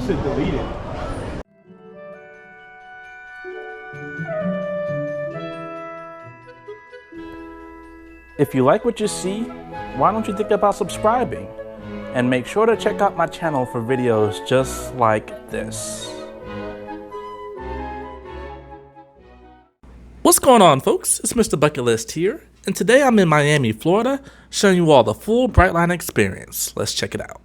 should delete it. If you like what you see, why don't you think about subscribing? And make sure to check out my channel for videos just like this. What's going on, folks? It's MrBucketlist here, and today I'm in Miami, Florida, showing you all the full Brightline experience. Let's check it out.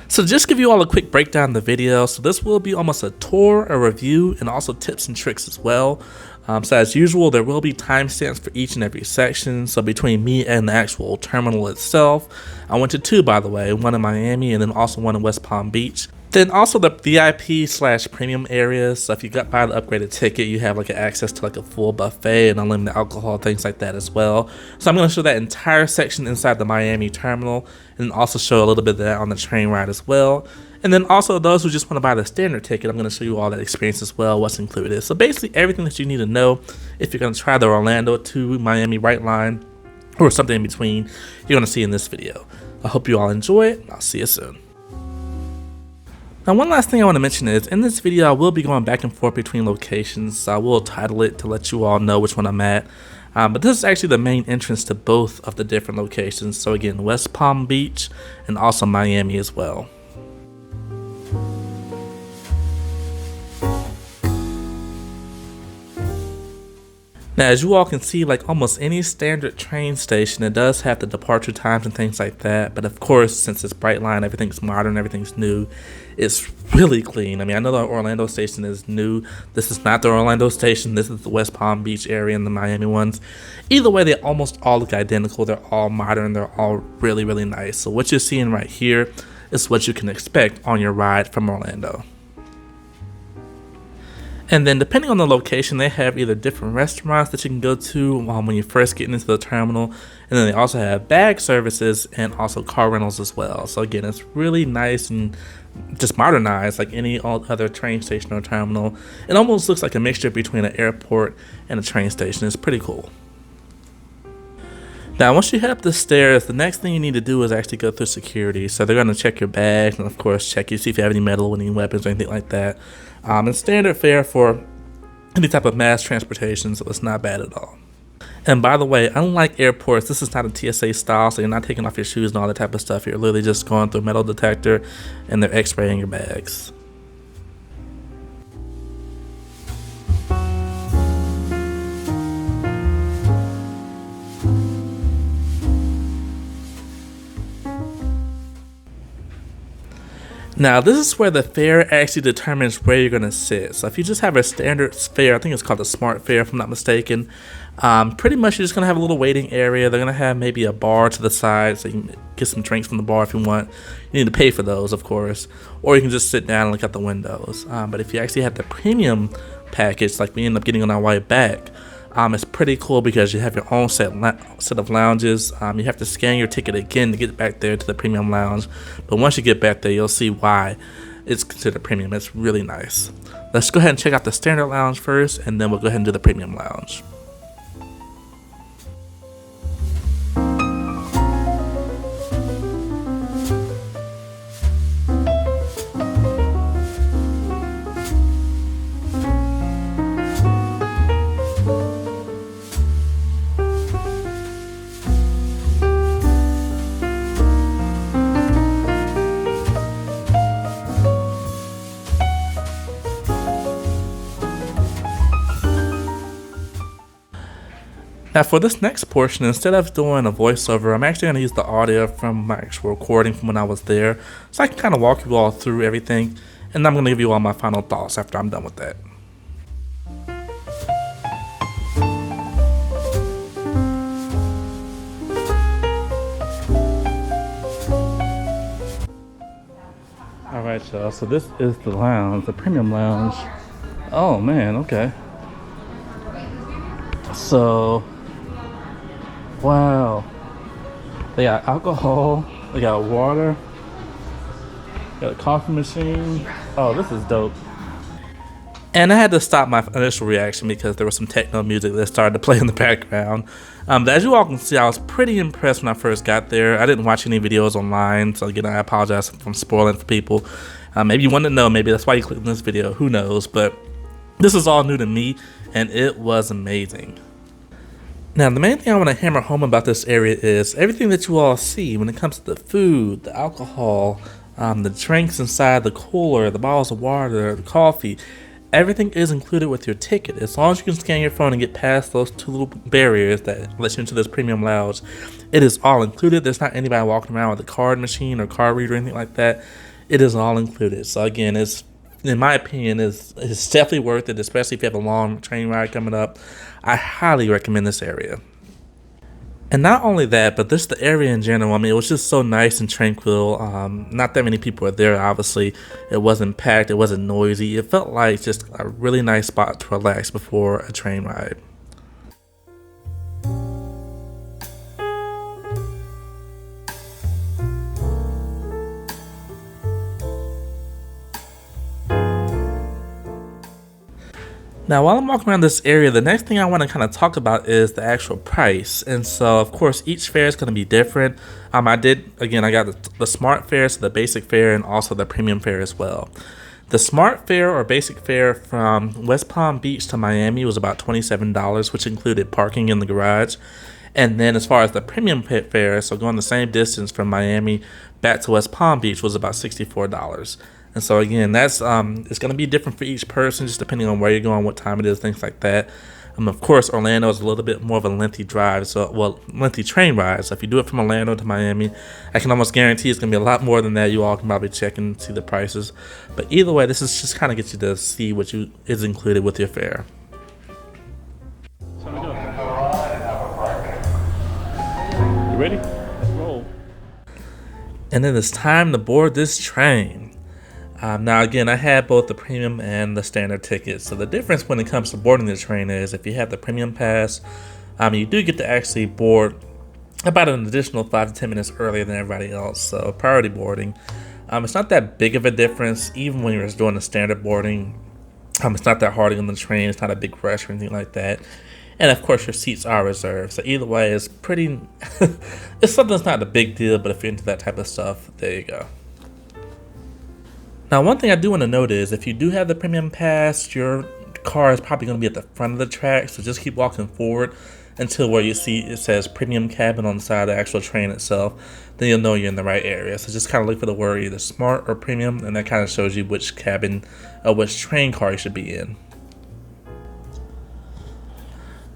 So just give you all a quick breakdown of the video. So this will be almost a tour, a review, and also tips and tricks as well. So as usual, there will be timestamps for each and every section. So between me and the actual terminal itself, I went to two, by the way, one in Miami and then also one in West Palm Beach. Then also the VIP/premium areas. So if you got by the upgraded ticket, you have like access to like a full buffet and unlimited alcohol, things like that as well. So I'm going to show that entire section inside the Miami terminal and also show a little bit of that on the train ride as well. And then also those who just want to buy the standard ticket, I'm going to show you all that experience as well, what's included. So basically everything that you need to know if you're going to try the Orlando to Miami Brightline or something in between, you're going to see in this video. I hope you all enjoy it. I'll see you soon. Now, one last thing I want to mention is, in this video, I will be going back and forth between locations, so I will title it to let you all know which one I'm at. But this is actually the main entrance to both of the different locations. So again, West Palm Beach and also Miami as well. Now, as you all can see, like almost any standard train station, it does have the departure times and things like that. But of course, since it's Brightline, everything's modern, everything's new. It's really clean. I mean, I know the Orlando station is new. This is not the Orlando station. This is the West Palm Beach area and the Miami ones. Either way, they almost all look identical. They're all modern. They're all really, really nice. So what you're seeing right here is what you can expect on your ride from Orlando. And then depending on the location, they have either different restaurants that you can go to when you first get into the terminal. And then they also have bag services and also car rentals as well. So again, it's really nice and just modernized like any other train station or terminal. It almost looks like a mixture between an airport and a train station. It's pretty cool. Now, once you head up the stairs, the next thing you need to do is actually go through security. So they're going to check your bags and, of course, check you, see if you have any metal, any weapons, or anything like that. And standard fare for any type of mass transportation, so it's not bad at all. And by the way, unlike airports, this is not a TSA style, so you're not taking off your shoes and all that type of stuff. You're literally just going through a metal detector, and they're x-raying your bags. Now, this is where the fare actually determines where you're going to sit. So if you just have a standard fare, I think it's called a smart fare if I'm not mistaken, pretty much you're just going to have a little waiting area. They're going to have maybe a bar to the side so you can get some drinks from the bar if you want. You need to pay for those, of course, or you can just sit down and look out the windows. But if you actually have the premium package, like we end up getting on our way back, it's pretty cool because you have your own set of lounges. You have to scan your ticket again to get back there to the premium lounge. But once you get back there, you'll see why it's considered premium. It's really nice. Let's go ahead and check out the standard lounge first, and then we'll go ahead and do the premium lounge. Now for this next portion, instead of doing a voiceover, I'm actually going to use the audio from my actual recording from when I was there, so I can kind of walk you all through everything, and I'm going to give you all my final thoughts after I'm done with that. Alright y'all, so this is the lounge, the premium lounge. Oh man, okay. So, wow. They got alcohol, they got water, got a coffee machine. Oh, this is dope. And I had to stop my initial reaction because there was some techno music that started to play in the background. But as you all can see, I was pretty impressed when I first got there. I didn't watch any videos online, so again, I apologize if I'm spoiling for people. Maybe you want to know, maybe that's why you clicked on this video, who knows, but this is all new to me and it was amazing. Now, the main thing I want to hammer home about this area is everything that you all see when it comes to the food, the alcohol, the drinks inside the cooler, the bottles of water, the coffee, everything is included with your ticket. As long as you can scan your phone and get past those two little barriers that let you into this premium lounge, it is all included. There's not anybody walking around with a card machine or card reader or anything like that. It is all included. So again, it's, in my opinion, it's definitely worth it, especially if you have a long train ride coming up. I highly recommend this area. And not only that, but just the area in general. I mean, it was just so nice and tranquil. Not that many people were there, obviously. It wasn't packed, it wasn't noisy. It felt like just a really nice spot to relax before a train ride. Now, while I'm walking around this area, the next thing I want to kind of talk about is the actual price. And so, of course, each fare is going to be different. I got the smart fare, so the basic fare, and also the premium fare as well. The smart fare or basic fare from West Palm Beach to Miami was about $27, which included parking in the garage. And then as far as the premium fare, so going the same distance from Miami back to West Palm Beach, was about $64. And so again, that's it's going to be different for each person, just depending on where you're going, what time it is, things like that. Of course, Orlando is a little bit more of a lengthy drive, lengthy train ride. So if you do it from Orlando to Miami, I can almost guarantee it's going to be a lot more than that. You all can probably check and see the prices. But either way, this is just kind of get you to see what is included with your fare. You ready? Let's roll. And then it's time to board this train. Now again, I had both the premium and the standard tickets. So the difference when it comes to boarding the train is if you have the premium pass, you do get to actually board about an additional 5 to 10 minutes earlier than everybody else. So priority boarding. It's not that big of a difference, even when you're doing the standard boarding. It's not that hard on the train. It's not a big rush or anything like that. And of course, your seats are reserved. So either way, it's pretty. It's something that's not a big deal, but if you're into that type of stuff, there you go. Now, one thing I do want to note is if you do have the premium pass, your car is probably going to be at the front of the track. So just keep walking forward until where you see it says premium cabin on the side of the actual train itself. Then you'll know you're in the right area. So just kind of look for the word either smart or premium, and that kind of shows you which cabin or which train car you should be in.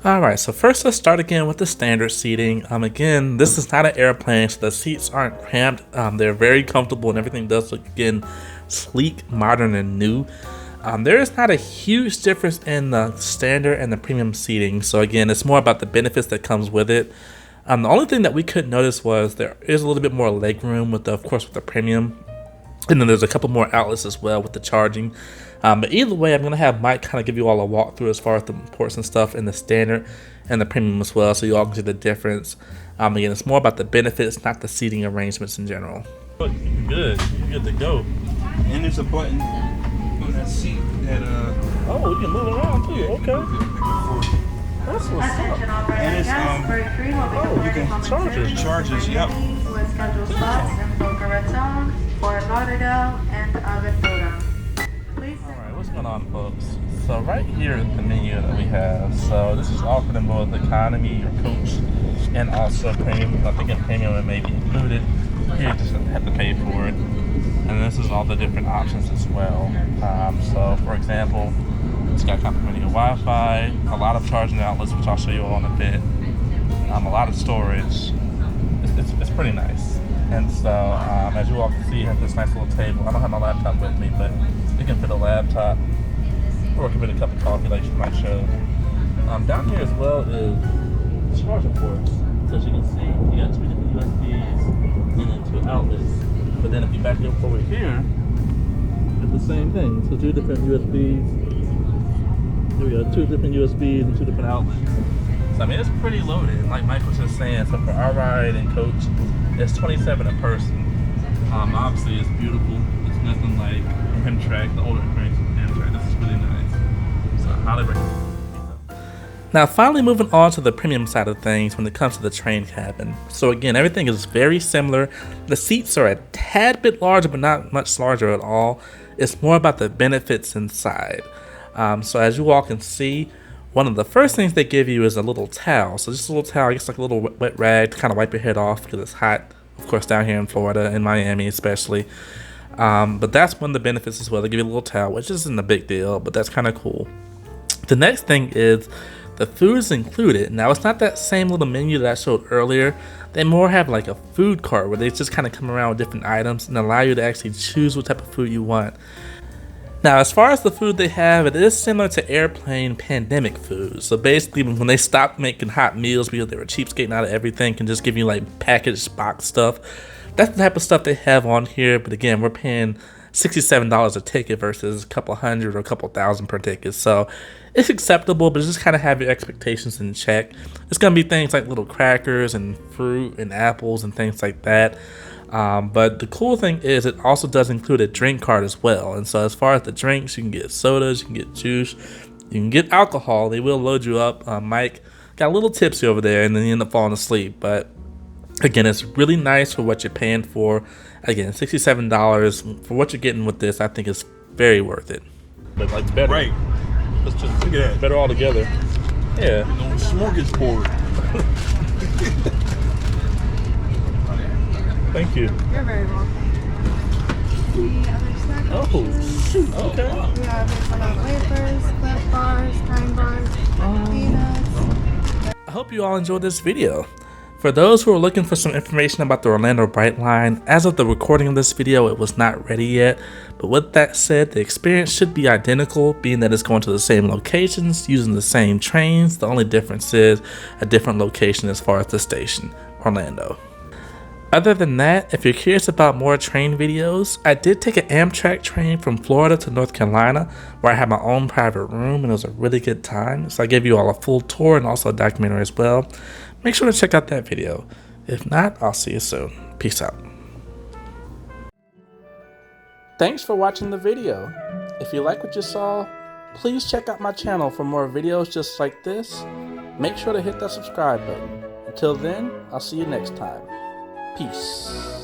Alright, so first let's start again with the standard seating. Again, this is not an airplane, so the seats aren't cramped. They're very comfortable and everything does look, again, sleek, modern, and new. There is not a huge difference in the standard and the premium seating. So again, it's more about the benefits that comes with it. The only thing that we couldn't notice was there is a little bit more leg room with the premium. And then there's a couple more outlets as well with the charging. But either way, I'm going to have Mike kind of give you all a walkthrough as far as the ports and stuff in the standard and the premium as well, so you all can see the difference. Again, it's more about the benefits, not the seating arrangements in general. You're good. You're good to go. And there's a button on that seat that Oh, you can move around too. Okay. That's what's up. And it's you can charge it. charges. Yep. With scheduled stops in Boca Raton, Fort Lauderdale, and Aventura. Please. Alright, what's going on, folks? So right here is the menu that we have. So this is offered in both economy or coach and also premium. I think in premium it may be included. Here you just have to pay for it. And this is all the different options as well. So for example, it's got complimentary Wi-Fi, a lot of charging outlets, which I'll show you all in a bit. A lot of storage. It's pretty nice. And so, as you all can see, you have this nice little table. I don't have my laptop with me, but you can fit a laptop, or it can fit a cup of coffee like I showed. Down here as well is charging ports. So as you can see, you got 2 different USBs and then 2 outlets. But then if you back up over here, it's the same thing. So 2 different USBs. Here we go, 2 different USBs and 2 different outlets. So I mean, it's pretty loaded. Like Mike was just saying, so for our ride and coach, it's $27 a person. Obviously it's beautiful. It's nothing like Amtrak, the older Amtrak. This is really nice. So I highly recommend it. Now finally moving on to the premium side of things when it comes to the train cabin. So again, everything is very similar. The seats are a tad bit larger, but not much larger at all. It's more about the benefits inside. So as you all can see, one of the first things they give you is a little towel. So just a little towel, I guess like a little wet rag to kind of wipe your head off because it's hot, of course, down here in Florida, in Miami especially. But that's one of the benefits as well. They give you a little towel, which isn't a big deal, but that's kind of cool. The next thing is the food is included. Now it's not that same little menu that I showed earlier. They more have like a food cart where they just kind of come around with different items and allow you to actually choose what type of food you want. Now as far as the food they have, it is similar to airplane pandemic food. So basically when they stopped making hot meals because they were cheapskating out of everything and just giving you like packaged box stuff, that's the type of stuff they have on here. But again, we're paying $67 a ticket versus a couple hundred or a couple thousand per ticket. So it's acceptable, but just kind of have your expectations in check. It's going to be things like little crackers and fruit and apples and things like that. But the cool thing is it also does include a drink cart as well. And so as far as the drinks, you can get sodas, you can get juice, you can get alcohol. They will load you up. Mike got a little tipsy over there and then you end up falling asleep. But again, it's really nice for what you're paying for. Again, $67 for what you're getting with this, I think is very worth it. But like better. Right. Let's just Look at that. better all together. Yeah. No smorgasbord. Thank you. You're very welcome. Any other snacks? Oh, shoot. Okay. We have hazelnut wafers, Cliff bars, Time bars, peanuts. I hope you all enjoyed this video. For those who are looking for some information about the Orlando Brightline, as of the recording of this video, it was not ready yet. But with that said, the experience should be identical, being that it's going to the same locations, using the same trains. The only difference is a different location as far as the station, Orlando. Other than that, if you're curious about more train videos, I did take an Amtrak train from Florida to North Carolina where I had my own private room and it was a really good time. So I gave you all a full tour and also a documentary as well. Make sure to check out that video. If not, I'll see you soon. Peace out. Thanks for watching the video. If you like what you saw, please check out my channel for more videos just like this. Make sure to hit that subscribe button. Until then, I'll see you next time. Peace.